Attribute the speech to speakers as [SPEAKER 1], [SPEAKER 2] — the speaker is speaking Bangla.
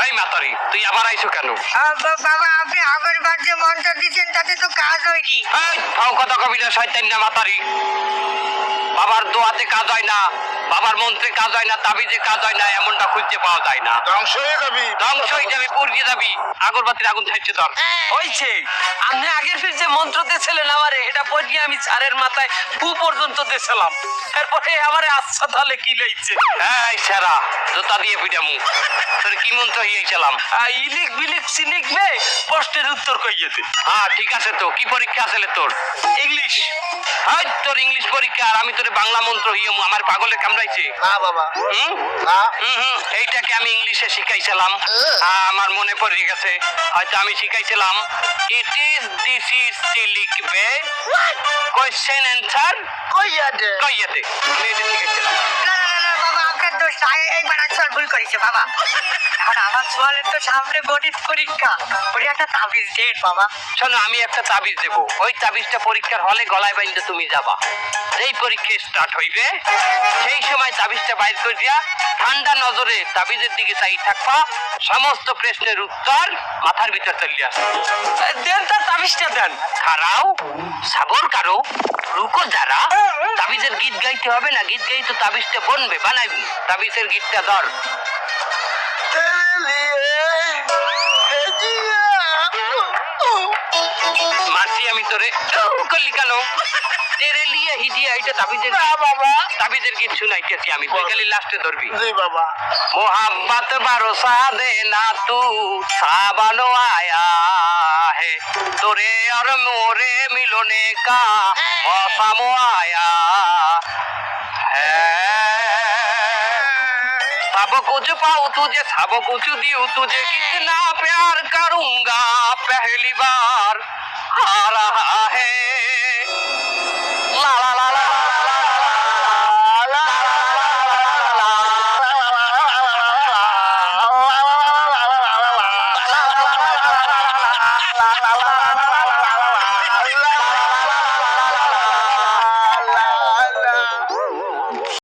[SPEAKER 1] এই মাতারি তুই আবার আইছো কেন?
[SPEAKER 2] বাবা আপনি আগের বার যে মন্ত্র দিচ্ছেন তাতে তো কাজ হয়নি।
[SPEAKER 1] এই ফাও কথা কবি না, শয়তান না মাতারি। বাবার দোয়াতে কাজ হয় না, বাবার মন্ত্রে কাজ হয় না, তাবিজে কাজ হয় না, এমনটা খুঁজতে পাওয়া যায় না।
[SPEAKER 3] ধ্বংস হয়ে যাবি।
[SPEAKER 1] ধ্বংস হয়ে যাবি, পুড়িয়ে যাবি, আগরবাতির আগুন থাকছে তোর।
[SPEAKER 4] হইছে আপনি আগের ফির যে মন্ত্র দিয়েছিলেন আমারে এটা পড়িয়ে আমি চারের মাথায় পু পর্যন্ত দিয়েছিলাম, এরপরে আমারে আচ্ছা তাহলে কি লইছে?
[SPEAKER 1] এই সেরা জুতা দিয়ে পিটামু। তোর কি মন্ত্র হইয়াছিলাম?
[SPEAKER 4] ইলিক বিলিক সিলিক বে প্রশ্নের উত্তর কইয়েতে।
[SPEAKER 1] হ্যাঁ ঠিক আছে, তো কি পরীক্ষা আছে তোর?
[SPEAKER 4] ইংলিশ।
[SPEAKER 1] হয় তোর ইংলিশ পরীক্ষা, আর আমি তোর বাংলা মন্ত্র হইয়ামু। আমার পাগলে কামড়াইছে।
[SPEAKER 3] না বাবা
[SPEAKER 1] হুম
[SPEAKER 3] না।
[SPEAKER 1] এইটাকে আমি ইংলিশে শিখাইছিলাম, আমার মনে পড়ে গেছে। হয়তো আমি শিখাইছিলাম ইট ইজ দিস ইজ লিখবে কোশ্চেন অ্যান্সার
[SPEAKER 3] কইয়াতে
[SPEAKER 1] কইয়াতে। আমি এটা শিখাইছিলাম।
[SPEAKER 2] না না না বাবা আপনার দোষ, এইবার সোয়াল ভুল করেছে বাবা। এখন আমার সোয়ালের তো সামনে গণিত পরীক্ষা, ওটা একটা তাবিজ দেন বাবা।
[SPEAKER 1] শোনো, আমি একটা তাবিজ দেবো, ওই তাবিজটা পরীক্ষার হলে গলায় বাইন্দে তুমি যাবা। এই পরীক্ষা স্টার্ট হইবে, সেই সময় তাবিজটা বাইর করে দিয়া ঠান্ডা নজরে তাবিজের দিকে চাই থাকবা। সমস্ত প্রশ্নের উত্তর মাথার ভিতর চলে আসবে।
[SPEAKER 4] দেন তার তাবিজটা দেন।
[SPEAKER 1] খারাও সাবর কারো রুকো যারা। তাবিজের গীত গাইতে হবে না, গীত গাই তো তাবিজটা বনবে, বানাইবি। তাবিজের গীতটা ধর।
[SPEAKER 3] তেরে লিয়ে হেজিয়া
[SPEAKER 1] মাসি আমি তোরে করলি কেন? তেরে লিয়ে হিদিয়া, এটা তাবিজের
[SPEAKER 3] না বাবা।
[SPEAKER 1] তাবিজের গীত শুনাইতেছি আমি, তুই খালি লাস্টে ধরবি।
[SPEAKER 3] জি বাবা।
[SPEAKER 1] मोहब्बत भरोसा देना तू सावनो आया है, तोरे और मोरे मिलने का मौसम आया है। सब कुछ पाऊं तुझे, सब कुछ दियो तुझे, कितना प्यार करूंगा पहली बार